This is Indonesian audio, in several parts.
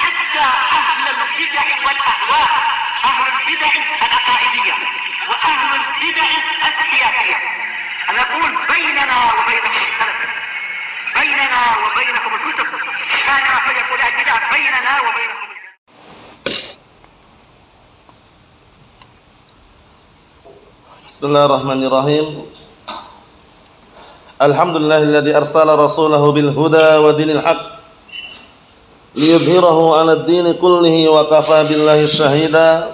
حتى أهل البدع والأهواء، أهل البدع العقائدية وأهل البدع السياسية. أنا أقول بيننا وبينكم السلف، بيننا وبينكم الكتب، كان فيقول البدع بيننا وبينكم. Bismillahirrahmanirrahim. Alhamdulillahilladzi arsala rasulahu bil huda wa dinil haqq liyudhhirahu 'alad dini kullihi wa kafa billahi shahida.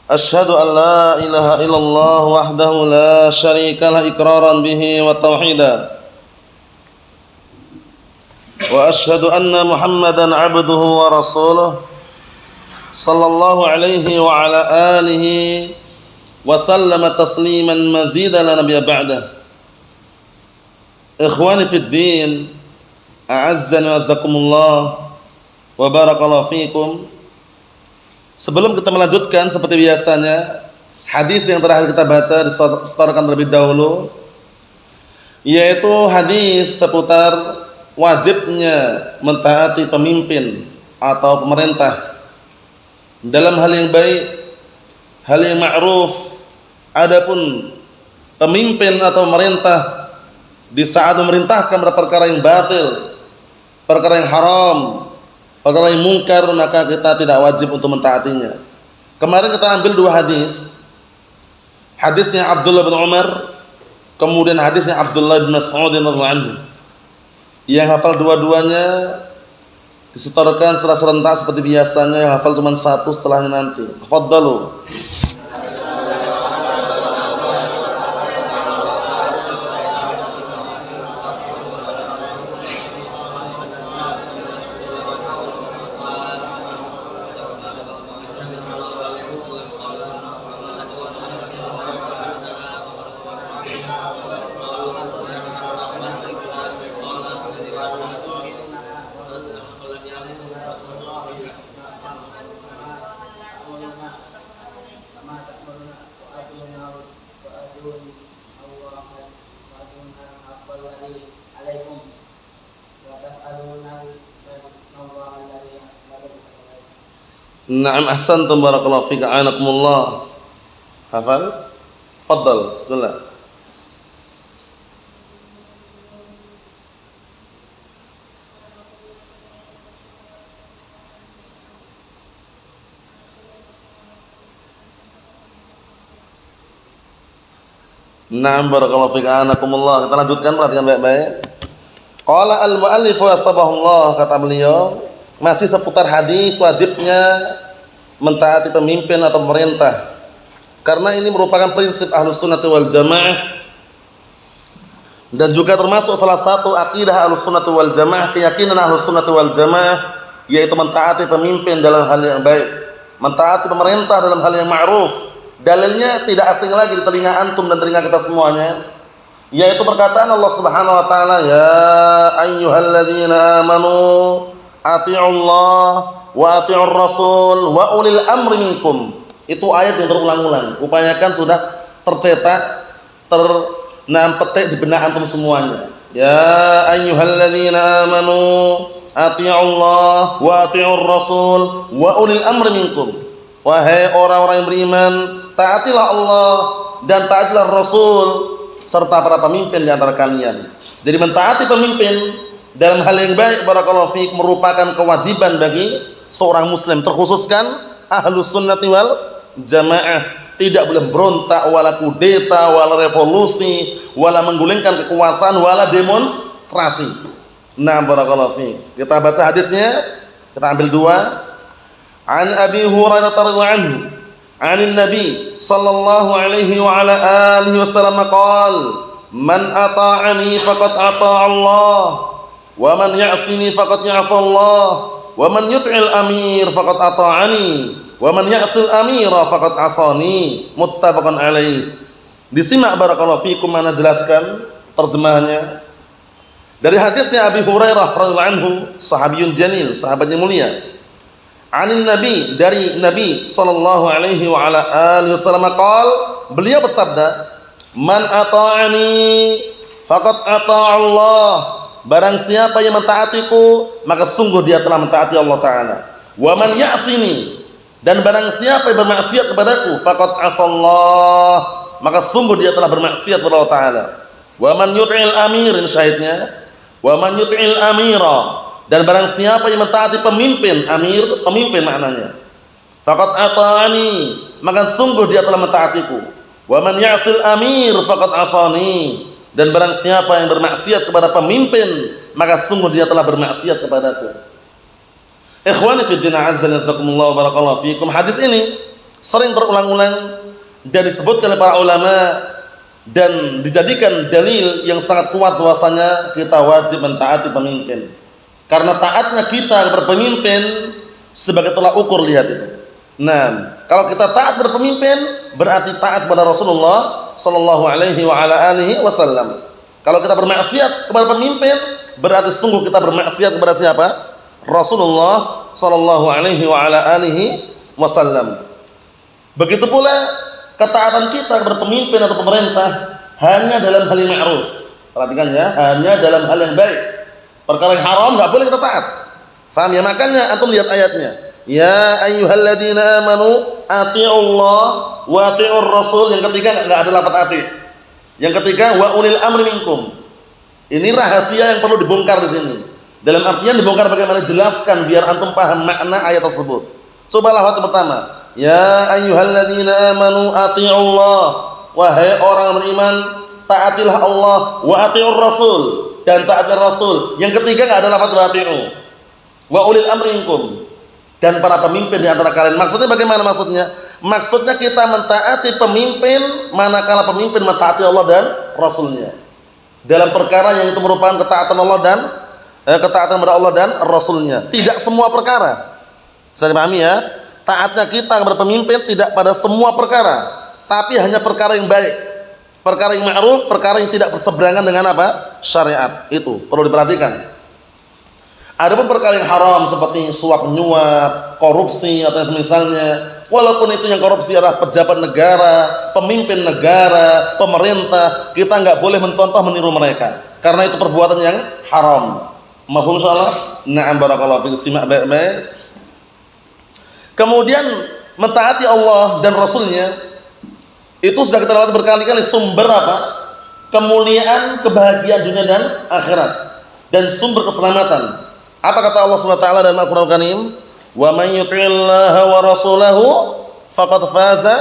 Asyhadu an la ilaha illallah wahdahu la syarika lah iqraran bihi wa tauhida. Wa asyhadu anna Muhammadan 'abduhu wa rasuluh sallallahu alaihi wa ala alihi wa sallama tasliman mazidan la nabiyya ba'da. Ikhwani fid din, a'azzani wa azzakumullah wa barakallahu fikum. Sebelum kita melanjutkan seperti biasanya, hadis yang terakhir kita baca disetorkan terlebih dahulu, yaitu hadis seputar wajibnya mentaati pemimpin atau pemerintah dalam hal yang baik, hal yang ma'ruf. Adapun pemimpin atau pemerintah di saat memerintahkan perkara yang batil, perkara yang haram, perkara yang mungkar, maka kita tidak wajib untuk mentaatinya. Kemarin kita ambil dua hadis. Hadisnya Abdullah bin Umar, kemudian hadisnya Abdullah bin Mas'ud radhiyallahu anhu. Yang hafal dua-duanya disetorkan secara serentak seperti biasanya, yang hafal cuma satu setelahnya nanti. Tafadhalu. Na'am, ahsantum, barakallahu fika, a'anakumullah. Hafal? Fadhal, bismillah. Na'am, barakallahu fika, a'anakumullah. Kita lanjutkan, perhatikan baik-baik. Qala al-mu'allif wa astabahullah, kata beliau, masih seputar hadis wajibnya mentaati pemimpin atau pemerintah, karena ini merupakan prinsip Ahlus Sunnah wal Jamaah dan juga termasuk salah satu akidah Ahlus Sunnah wal Jamaah, keyakinan Ahlus Sunnah wal Jamaah, yaitu mentaati pemimpin dalam hal yang baik, mentaati pemerintah dalam hal yang ma'ruf. Dalilnya tidak asing lagi di telinga antum dan telinga kita semuanya, yaitu perkataan Allah Subhanahu wa taala, ya ayyuhalladzina amanu ati'ullah wa ati'ur rasul wa ulil amri minkum. Itu ayat yang berulang-ulang. Upayakan sudah tercetak, terpetik di benak antum semuanya. Ya ayyuhalladzina amanu ati'ullah wa ati'ur rasul wa ulil amri minkum. Wahai orang-orang yang beriman, taatilah Allah dan taatilah Rasul serta para pemimpin di antara kalian. Jadi mentaati pemimpin dalam hal yang baik, barakallahu fiik, merupakan kewajiban bagi seorang muslim, terkhususkan Ahlus Sunnati wal Jamaah. Tidak boleh berontak, wala kudeta, wala revolusi, wala menggulingkan kekuasaan, wala demonstrasi. Nah, barakallahu fiik. Kita baca hadisnya, kita ambil dua. An Abi Hurairah radhiyallahu anhu, 'anin Nabi sallallahu alaihi wa ala alihi wasallam qala, "Man ata'ani faqad ata'a Allah, wa man ya'sini faqad ya'sa Allah, wa man yut'il amir faqad ata'ani, wa man ya'sil amira faqad asani." Muttafaqun alaih. Disimak barakallahu fikum, mana jelaskan terjemahannya. Dari hadisnya Abi Hurairah radhiyallahu anhu, sahabiyun jalil, sahabat yang mulia. Anin Nabi, dari Nabi sallallahu alaihi wa ala alihi wasallam qala, beliau bersabda, "Man ata'ani faqad ata'a Allah, barang siapa yang mentaatiku maka sungguh dia telah mentaati Allah taala. Wa man ya'sini, dan barang siapa yang bermaksiat kepadaku faqad asallah, maka sungguh dia telah bermaksiat kepada Allah taala. Wa man yut'il amirin, syahidnya wa man yut'il amira, dan barang siapa yang mentaati pemimpin, amir pemimpin maknanya, faqad ata'ani, maka sungguh dia telah mentaatiku. Wa man ya'sil amir faqad asani, dan barang siapa yang bermaksiat kepada pemimpin maka sungguh dia telah bermaksiat kepadaku. Ikhwani fi din, azza wa jazakumullah barakallahu fikum. Hadis ini sering terulang-ulang dan disebutkan oleh para ulama dan dijadikan dalil yang sangat kuat bahwasanya kita wajib mentaati pemimpin. Karena taatnya kita kepada pemimpin sebagai tolak ukur, lihat itu. Nah, kalau kita taat kepada pemimpin berarti taat kepada Rasulullah sallallahu alaihi wa ala alihi wasallam. Kalau kita bermaksiat kepada pemimpin berarti sungguh kita bermaksiat kepada siapa? Rasulullah sallallahu alaihi wa ala alihi wasallam. Begitu pula ketaatan kita kepada pemimpin atau pemerintah hanya dalam hal yang ma'ruf. Perhatikan ya, hanya dalam hal yang baik. Perkara yang haram enggak boleh kita taat. Paham ya? Makanya antum lihat ayatnya. Ya ayyuhalladzina amanu atii'ullah wa atii'ur rasul. Yang ketiga enggak ada lafaz ati'. Yang ketiga wa ulil amri minkum. Ini rahasia yang perlu dibongkar di sini. Dalam artian dibongkar bagaimana, jelaskan biar antum paham makna ayat tersebut. Cobalah waktu pertama. Ya ayyuhalladzina amanu atii'ullah, wahai orang beriman, taatilah Allah, wa atii'ur rasul, dan taatilah Rasul. Yang ketiga enggak ada lafaz wa atii'u. Wa ulil amri minkum, dan para pemimpin di antara kalian. Maksudnya bagaimana maksudnya? Maksudnya kita mentaati pemimpin manakala pemimpin mentaati Allah dan Rasulnya. Dalam perkara yang itu merupakan ketaatan Allah dan ketaatan kepada Allah dan Rasulnya. Tidak semua perkara. Bisa dipahami ya? Taatnya kita kepada pemimpin tidak pada semua perkara, tapi hanya perkara yang baik, perkara yang ma'ruf, perkara yang tidak berseberangan dengan apa? Syariat. Itu perlu diperhatikan. Adapun perkara yang haram seperti suap menyuap, korupsi atau yang misalnya, walaupun itu yang korupsi adalah pejabat negara, pemimpin negara, pemerintah, kita enggak boleh mencontoh meniru mereka karena itu perbuatan yang haram. Mafhum insyaallah? Na'am barakallahu fiik. Simak baik-baik. Kemudian mentaati Allah dan Rasulnya itu sudah kita lewati berkali-kali, sumber apa? Kemuliaan, kebahagiaan dunia dan akhirat, dan sumber keselamatan. Apa kata Allah Subhanahu wa taala dalam Al-Qur'an Al-Karim? Wa may yuti'illaha wa rasulahu faqad faza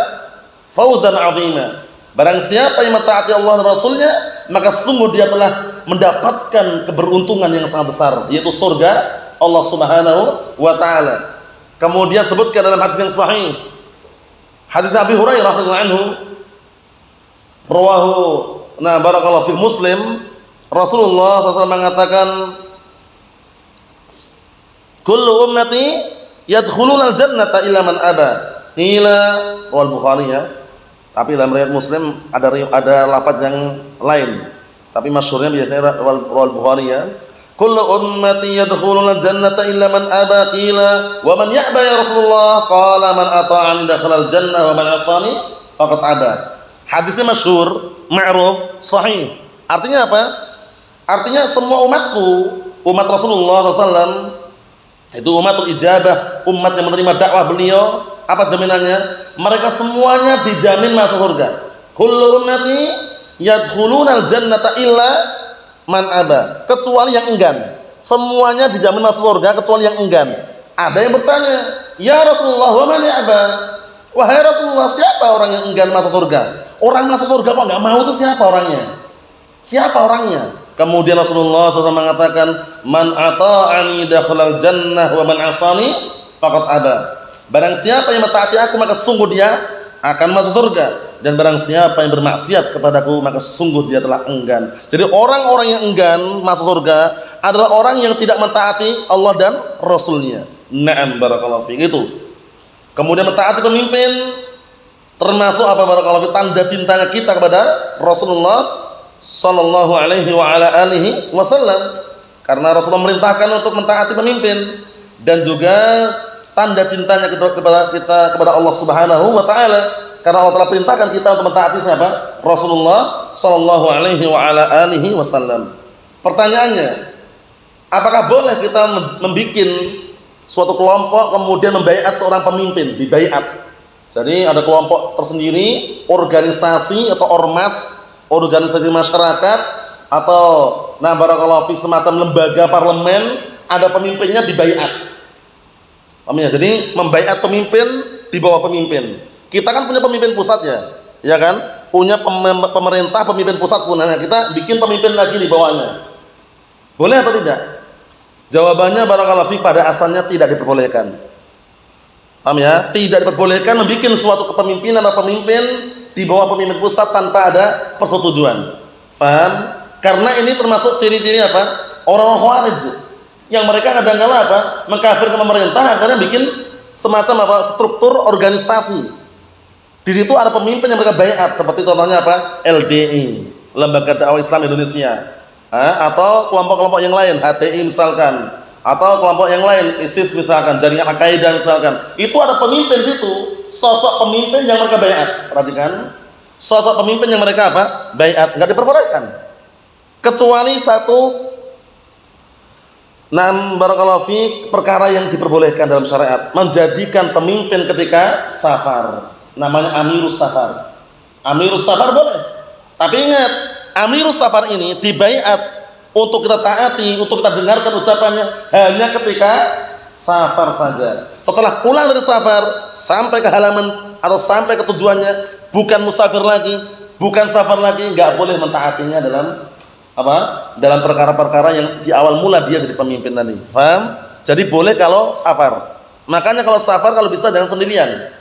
fawzan 'azima. Barang siapa yang mentaati Allah dan Rasulnya, maka sungguh dia telah mendapatkan keberuntungan yang sangat besar, yaitu surga Allah Subhanahu wa taala. Kemudian sebutkan dalam hadis yang sahih, hadis Abi Hurairah radhiyallahu anhu, rawahu barakallahu fi Muslim, Rasulullah SAW mengatakan, kullu ummati yadkhuluna al-jannata illa man aba. Qila, rawal Bukhari ya. Tapi dalam riwayat Muslim ada lafaz yang lain. Tapi masyhurnya biasanya rawal Bukhari ya. Kullu ummati yadkhuluna al-jannata illa man aba. Qila, wa man ya'ba ya Rasulullah? Qala man ata'ani dakhala al-jannah wa man 'asani faqad aba. Hadisnya masyhur, ma'ruf, sahih. Artinya apa? Artinya semua umatku, umat Rasulullah SAW, itu umatul ijabah, umat yang menerima dakwah beliau, apa jaminannya? Mereka semuanya dijamin masuk surga. Kullu ummati yadkhuluna al-jannata illa man aba, kecuali yang enggan. Semuanya dijamin masuk surga kecuali yang enggan. Ada yang bertanya, ya Rasulullah, wa man ya'ba? Wahai Rasulullah, siapa orang yang enggan masuk surga? Orang masuk surga kok enggak mau, itu siapa orangnya? Siapa orangnya? Kemudian Rasulullah SAW mengatakan, man ata'ani dakhalal jannah wa man 'asani faqad aba. Barang siapa yang mentaati aku maka sungguh dia akan masuk surga, dan barang siapa yang bermaksiat kepadaku maka sungguh dia telah enggan. Jadi orang-orang yang enggan masuk surga adalah orang yang tidak mentaati Allah dan Rasulnya. Na'am barakallahu fiik. Itu. Kemudian mentaati pemimpin termasuk apa barakallahu fiik? Tanda cintanya kita kepada Rasulullah sallallahu alaihi wa ala alihi wasallam, karena Rasulullah merintahkan untuk mentaati pemimpin, dan juga tanda cintanya kepada Allah Subhanahu wa taala, karena Allah telah perintahkan kita untuk mentaati siapa? Rasulullah sallallahu alaihi wa ala alihi wasallam. Pertanyaannya, apakah boleh kita membuat suatu kelompok kemudian membaiat seorang pemimpin, dibaiat? Jadi ada kelompok tersendiri, organisasi atau ormas, organisasi masyarakat atau barakallahu fik semacam lembaga parlemen, ada pemimpinnya dibaiat. Paham ya? Jadi membaiat pemimpin di bawah pemimpin. Kita kan punya pemimpin pusatnya, ya kan? Punya pemerintah, pemimpin pusat pun. Nah, kita bikin pemimpin lagi di bawahnya. Boleh atau tidak? Jawabannya barakallahu fik pada asalnya tidak diperbolehkan. Paham ya? Tidak diperbolehkan membuat suatu kepemimpinan atau pemimpin di bawah pemimpin pusat tanpa ada persetujuan. Paham? Karena ini termasuk ciri-ciri apa? Orang-orang Khawarij yang mereka kadang-kala apa? Mengkafirkan pemerintah, akhirnya bikin semacam apa? Struktur organisasi. Di situ ada pemimpin yang mereka baiat, seperti contohnya apa? LDI, Lembaga Dakwah Islam Indonesia, atau kelompok-kelompok yang lain, HTI misalkan, atau kelompok yang lain, ISIS misalkan, Jaringan Al-Qaeda misalkan. Itu ada pemimpin situ, sosok pemimpin yang mereka baiat. Perhatikan, sosok pemimpin yang mereka apa? Baiat, enggak diperbolehkan. Kecuali satu, barakallahu fiik, perkara yang diperbolehkan dalam syariat, menjadikan pemimpin ketika safar. Namanya Amirus Safar. Amirus Safar boleh. Tapi ingat, Amirus Safar ini dibaiat untuk kita taati, untuk kita dengarkan ucapannya hanya ketika safar saja. Setelah pulang dari safar sampai ke halaman atau sampai ke tujuannya, bukan musafir lagi, bukan safar lagi, enggak boleh mentaatinya dalam apa? Dalam perkara-perkara yang di awal mula dia jadi pemimpin tadi. Paham? Jadi boleh kalau safar. Makanya kalau safar kalau bisa jangan sendirian.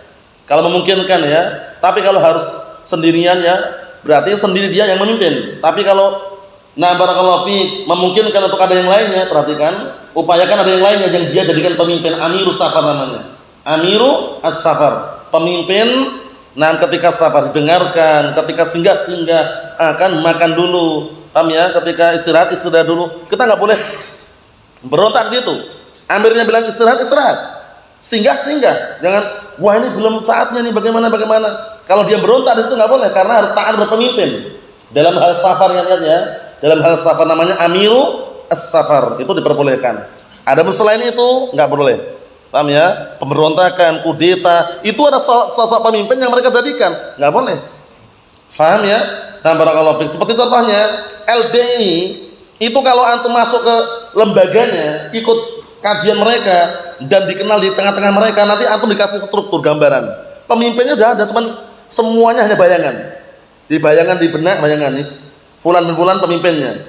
Kalau memungkinkan ya, tapi kalau harus sendirian ya, berarti sendiri dia yang memimpin. Tapi kalau barakallahu fiik memungkinkan untuk ada yang lainnya, perhatikan, upayakan ada yang lainnya yang dia jadikan pemimpin. Amirus Safar namanya. Amiru as-Safar, pemimpin. Ketika safar didengarkan, ketika singgah-singgah akan makan dulu, paham ya? Ketika istirahat dulu. Kita nggak boleh berontak di situ. Amirnya bilang istirahat, singgah-singgah. Jangan, wah ini belum saatnya nih, bagaimana. Kalau dia berontak di situ nggak boleh, karena harus taat berpemimpin. Dalam hal safar ya, dalam hal safar namanya Amiru as-Safar, itu diperbolehkan. Ada selain itu nggak boleh. Paham ya? Pemberontakan, kudeta, itu ada sosok pemimpin yang mereka jadikan, nggak boleh. Paham ya? Barakallahu fiik. Seperti contohnya LDI, itu kalau antum masuk ke lembaganya, ikut kajian mereka dan dikenal di tengah-tengah mereka, nanti antum dikasih struktur gambaran. Pemimpinnya udah ada, cuman semuanya hanya bayangan. Di benak bayangan nih. Fulan bin fulan pemimpinnya.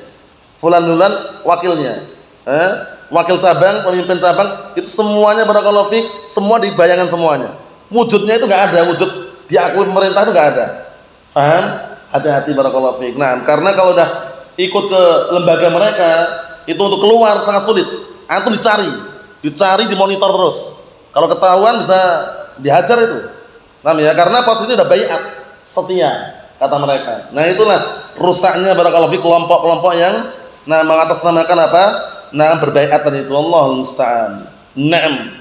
Fulan bin fulan wakilnya. Wakil cabang, pemimpin cabang, itu semuanya barakallahu fiik, semua di bayangan semuanya. Wujudnya itu enggak ada, wujud diakui pemerintah itu enggak ada. Paham? Hati-hati barakallahu fiik. Nah, karena kalau udah ikut ke lembaga mereka, itu untuk keluar sangat sulit. Antum dicari, dimonitor terus. Kalau ketahuan bisa dihajar itu. Paham ya? Karena posisinya udah baiat, setia kata mereka. Nah, itulah rusaknya barakallahu fiik kelompok-kelompok yang mengatasnamakan apa? Berbaiat tadi itu, Allahul musta'an. Naam.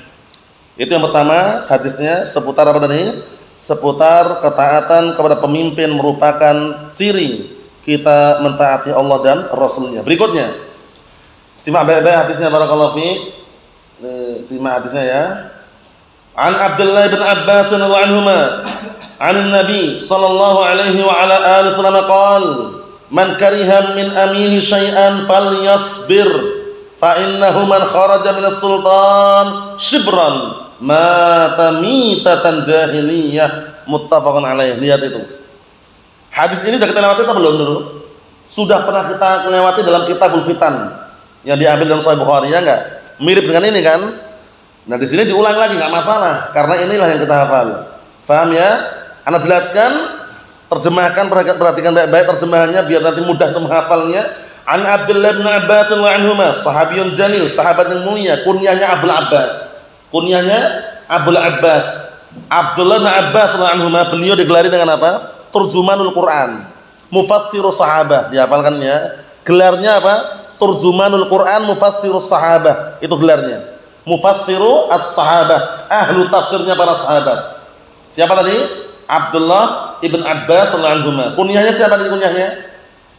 Itu yang pertama, hadisnya seputar apa tadi? Seputar ketaatan kepada pemimpin merupakan ciri kita mentaati Allah dan Rasulnya. Berikutnya, simak baik-baik hadisnya barakallahu fiik. Simak hadisnya ya. An Abdullah bin Abbas radhiyallahu anhuma, 'an Nabi sallallahu alaihi wa ala alihi wasallam qala, "Man kariha min amiri syai'an falyasbir, fa innahu man kharaja minas sultan shibran mata mitatan jahiliyah." Muttafaqun alaih. Lihat itu. Hadis ini sudah kita lewati atau belum dulu? Sudah pernah kita lewati dalam Kitabul Fitan yang diambil dalam Sahih Bukhari, ya enggak? Mirip dengan ini kan? Nah, di sini diulang lagi enggak masalah, karena inilah yang kita hafal. Paham ya? Ana jelaskan, terjemahkan, perhatikan baik-baik terjemahannya biar nanti mudah untuk menghafalnya. An Abdullah bin Abbas radhiyallahu anhuma, sahabiyun jalil, sahabat yang mulia, kunyahnya Abdul Abbas. Kunyahnya Abdul Abbas. Abdullah bin Abbas radhiyallahu anhuma, beliau digelari dengan apa? Turjumanul Quran, mufassirus sahabah. Dihafalkan ya. Gelarnya apa? Turjumanul Quran, mufassirus sahabah. Itu gelarnya. Mufassiru as-sahabah, ahlu tafsirnya para sahabat. Siapa tadi? Abdullah ibn Abbas radhiyallahu anhuma. Kunyahnya siapa tadi kunyahnya?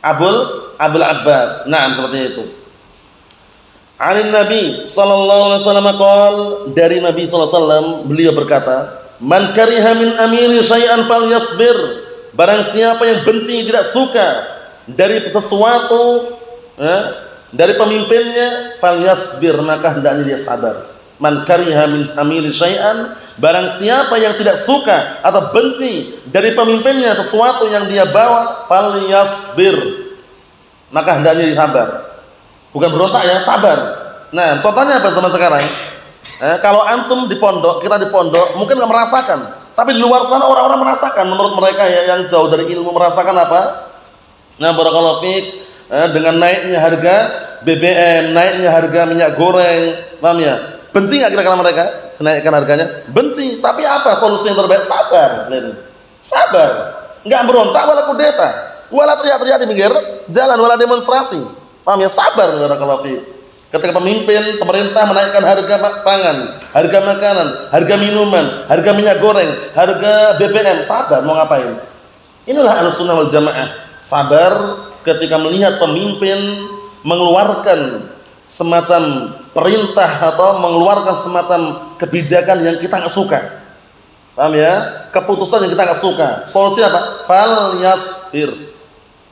Abul Abul Abbas. Nah, seperti itu. Anin Nabi sallallahu alaihi wasallam qaal, dari Nabi sallallahu alaihi wasallam beliau berkata, "Man kariha min amiri syai'an falyasbir." Barang siapa yang benci, tidak suka dari sesuatu dari pemimpinnya, falyasbir, maka hendaknya dia sabar. Man kariha min amiri syai'an, barang siapa yang tidak suka atau benci dari pemimpinnya sesuatu yang dia bawa, falyasbir, maka hendaknya dia sabar. Bukan berontak ya, sabar. Nah, contohnya apa zaman sekarang? Kalau antum di pondok, kita di pondok, mungkin nggak merasakan, tapi di luar sana orang-orang merasakan. Menurut mereka ya, yang jauh dari ilmu, merasakan apa? Nah, barakallahu fiik, dengan naiknya harga BBM, naiknya harga minyak goreng, paham ya? Benci nggak kira-kira mereka naikkan harganya? Benci. Tapi apa solusi yang terbaik? Sabar. Sabar. Nggak berontak, wala kudeta, wala teriak-teriak di pinggir jalan, wala demonstrasi. Paham ya? Sabar, barakallahu fiik. Ketika pemimpin pemerintah menaikkan harga pangan, harga makanan, harga minuman, harga minyak goreng, harga BBM, sabar. Mau ngapain? Inilah Ahlussunnah wal Jamaah. Sabar ketika melihat pemimpin mengeluarkan semacam perintah atau mengeluarkan semacam kebijakan yang kita nggak suka. Paham ya? Keputusan yang kita nggak suka. Solusi apa? Fal yasbir.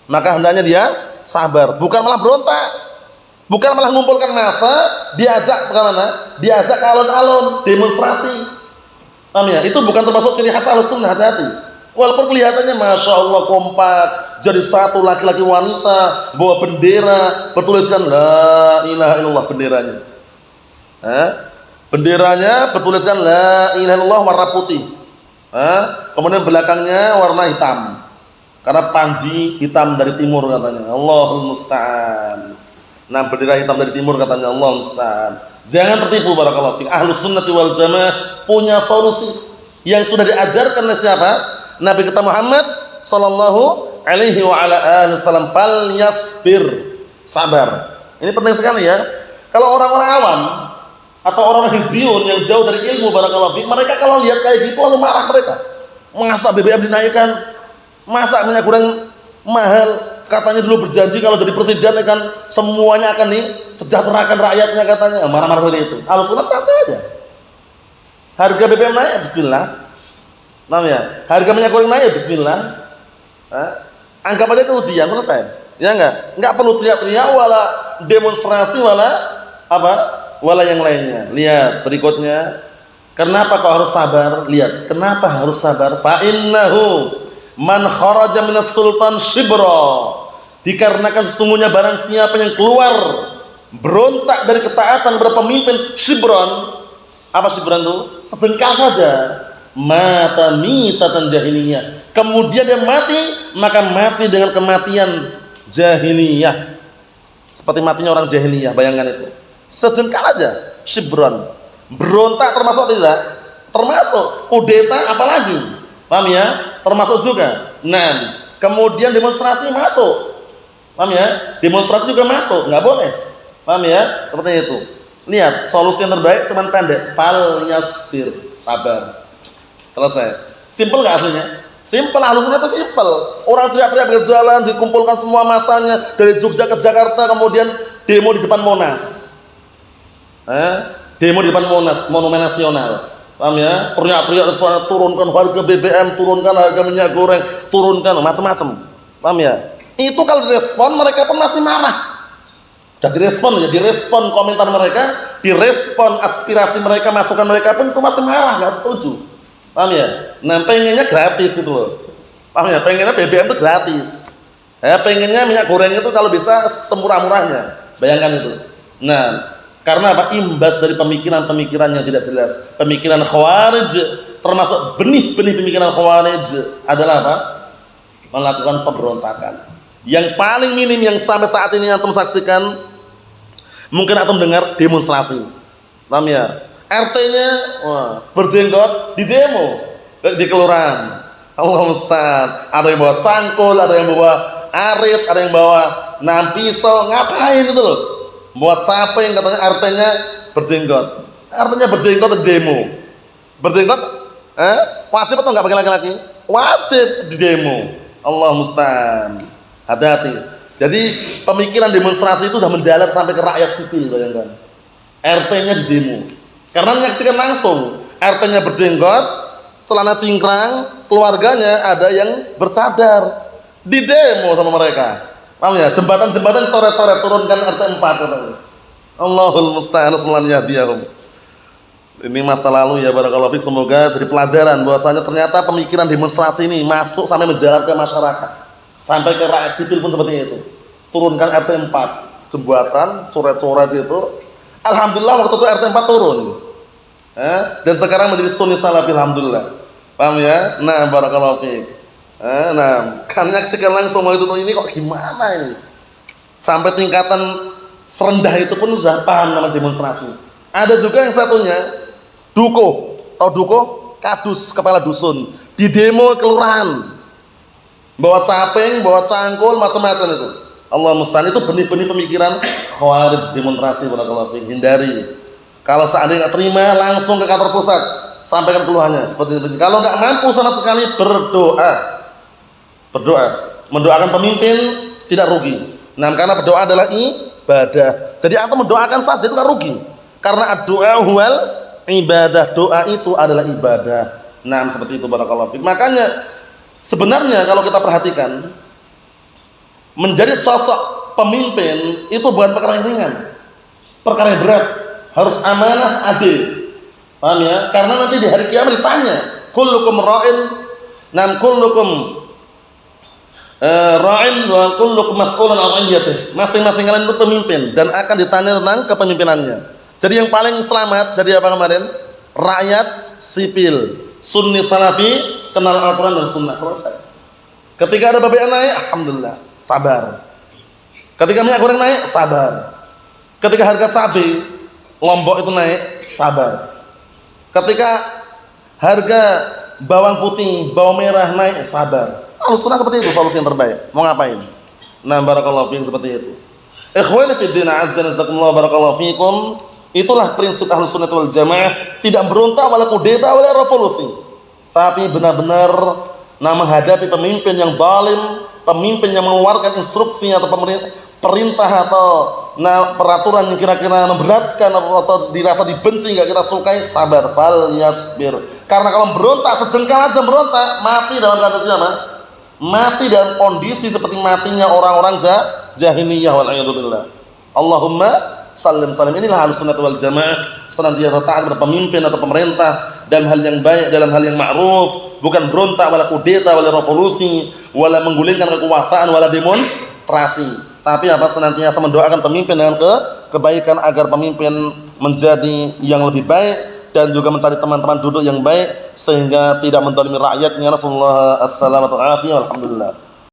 Maka hendaknya dia sabar, bukan malah berontak. Bukan malah mengumpulkan massa, diajak ke mana? Diajak ke alun-alun, demonstrasi. Paham ya? Itu bukan termasuk ciri khas Ahlussunnah, hati-hati. Walaupun kelihatannya Masya Allah kompak, jadi satu, laki-laki wanita, bawa bendera, bertuliskan La ilaha illallah benderanya. Benderanya bertuliskan La ilaha illallah warna putih. Kemudian belakangnya warna hitam. Karena panji hitam dari timur katanya. Allahul musta'an. Nah, bendera hitam dari timur katanya, Allah musta'an. Jangan tertipu, barakallahu fiik. Ahlussunnah wal Jamaah punya solusi yang sudah diajarkan oleh siapa? Nabi kita Muhammad sallallahu alaihi wa ala alihi wasallam. Fal yasbir, sabar. Ini penting sekali ya. Kalau orang-orang awam atau orang-orang hizbiyun yang jauh dari ilmu, barakallahu fiik, mereka kalau lihat kayak gitu lalu marah mereka. Masa BBM dinaikkan? Masa minyak goreng mahal? Katanya dulu berjanji kalau jadi presiden akan semuanya akan disejahterakan rakyatnya katanya. Marah-marah seperti itu. Ahlussunnah santai aja. Harga BBM naik, bismillah. Namanya, harga minyak goreng naik, bismillah. Anggap aja itu ujian, selesai. Ya enggak perlu teriak-teriak, wala demonstrasi, wala apa? Wala yang lainnya. Lihat berikutnya. Kenapa kau harus sabar? Lihat, kenapa harus sabar? Fa innahu man kharaja minas sultan shibra, dikarenakan sesungguhnya barang siapa yang keluar berontak dari ketaatan kepada pemimpin, shibron, apa shibron itu? Sedengkal saja, mata mitatan jahiliyah, kemudian dia mati, maka mati dengan kematian jahiliyah, seperti matinya orang jahiliyah. Bayangkan itu, sedengkal aja, shibron. Berontak termasuk tidak? Termasuk. Kudeta apalagi? Paham ya? Termasuk juga. Nah, kemudian demonstrasi masuk. Paham ya? Demonstrasi juga masuk, nggak boleh. Paham ya? Seperti itu. Lihat, solusi yang terbaik cuman pendek. Fal yasbir, sabar. Selesai. Simpel nggak aslinya? Simpel. Ahlussunnah itu simpel. Orang teriak-teriak berjalan, dikumpulkan semua masanya dari Jogja ke Jakarta, kemudian demo di depan Monas. Demo di depan Monas, Monumen Nasional. Paham ya? Teriak-teriak suara turunkan harga BBM, turunkan harga minyak goreng, turunkan macam-macam. Paham ya? Itu kalau direspon mereka pun masih marah. Sudah direspon ya, direspon komentar mereka, direspon aspirasi mereka, masukan mereka pun itu masih marah, enggak setuju. Paham ya? Nah, pengennya gratis gitu loh. Paham ya? Pengennya BBM itu gratis. Pengennya minyak goreng itu kalau bisa semurah-murahnya. Bayangkan itu. Nah, karena apa? Imbas dari pemikiran-pemikiran yang tidak jelas. Pemikiran Khawarij, termasuk benih-benih pemikiran Khawarij adalah apa? Melakukan pemberontakan. Yang paling minim yang sampai saat ini antum saksikan, mungkin antum dengar demonstrasi. Paham ya? RT-nya berjenggot di demo di kelurahan. Allah musta'an. Ada yang bawa cangkul, ada yang bawa arit, ada yang bawa pisau, ngapain itu loh? Buat capek yang katanya artinya berjenggot. Artinya berjenggot di demo. Berjenggot wajib atau enggak bagi laki-laki? Wajib di demo. Allah musta'an. Hati-hati. Jadi pemikiran demonstrasi itu sudah menjalar sampai ke rakyat sipil, bayangkan. RT-nya di demo. Karena menyaksikan langsung, RT-nya berjenggot, celana cingkrang, keluarganya ada yang bercadar. Di demo sama mereka. Paham ya? Jembatan-jembatan coret-coret turunkan RT 4 katanya. Allahul musta'an sallallahu yahdihum. Ini masa lalu ya, barakallahu fiik. Semoga jadi pelajaran bahwasanya ternyata pemikiran demonstrasi ini masuk sampai menjalar ke masyarakat. Sampai ke rakyat sipil pun seperti itu. Turunkan RT 4, jembatan coret-coret itu. Alhamdulillah waktu itu RT 4 turun. Dan sekarang menjadi sunni salafi, alhamdulillah. Paham ya? Nah, barakallahu fiik. Nah, kan nyaksikan langsung itu ini kok gimana ini? Sampai tingkatan serendah itu pun sudah paham nama demonstrasi. Ada juga yang satunya duko, atau duko, kadus, kepala dusun, di demo kelurahan, bawa caping, bawa cangkul, macam-macam itu. Allah musta'an, itu benih-benih pemikiran khawarij demonstrasi, barakallahu fiik. Hindari. Kalau seandainya nggak terima, langsung ke kantor pusat, sampaikan keluhannya seperti ini. Kalau nggak mampu sama sekali, berdoa. Mendoakan pemimpin tidak rugi. Nah, karena berdoa adalah ibadah. Jadi antum mendoakan saja itu kan rugi. Karena doa huwal ibadah, doa itu adalah ibadah. Nah, seperti itu, barakallahu fiik. Makanya sebenarnya kalau kita perhatikan, menjadi sosok pemimpin itu bukan perkara yang ringan, perkara yang berat. Harus amanah, adil. Paham ya? Karena nanti di hari kiamat ditanya, kullukum ra'in, nam kullukum ra'in wa kullukum mas'ulun 'an ra'iyyatihi. Masing-masing kalian itu pemimpin dan akan ditanya tentang kepemimpinannya. Jadi yang paling selamat jadi apa kemarin? Rakyat sipil, sunni salafi, kenal Al-Qur'an dan sunnah, selesai. Ketika ada BBM naik, alhamdulillah, sabar. Ketika minyak goreng naik, sabar. Ketika harga cabai Lombok itu naik, sabar. Ketika harga bawang putih, bawang merah naik, sabar. Al-sunnah seperti itu, solusi yang terbaik. Mau ngapain? Nah, barakallahu fiikum, seperti itu. Ikhwani fid din, azza wa jalla, barakallahu fiikum. Itulah prinsip Ahlus Sunnah wal Jamaah, tidak berontak wala kudeta wala revolusi. Tapi benar-benar menghadapi pemimpin yang zalim, pemimpin yang mengeluarkan instruksi atau perintah atau peraturan yang kira-kira memberatkan atau dirasa dibenci, enggak kita sukai, sabar, fal yasbir. Karena kalau berontak sejengkal aja berontak, mati dalam kata siapa? Mati dalam kondisi seperti matinya orang-orang jahiliyah wal a'yadu billah. Allahumma sallim. Inilah Ahlussunnah wal Jamaah, senantiasa taat kepada pemimpin atau pemerintah dalam hal yang baik, dalam hal yang ma'ruf, bukan berontak wala kudeta wala revolusi wala menggulingkan kekuasaan wala demonstrasi. Tapi apa, senantiasa mendoakan pemimpin dengan kebaikan agar pemimpin menjadi yang lebih baik dan juga mencari teman-teman duduk yang baik sehingga tidak menzalimi rakyatnya. Rasulullah as-salamatu alaihi, alhamdulillah.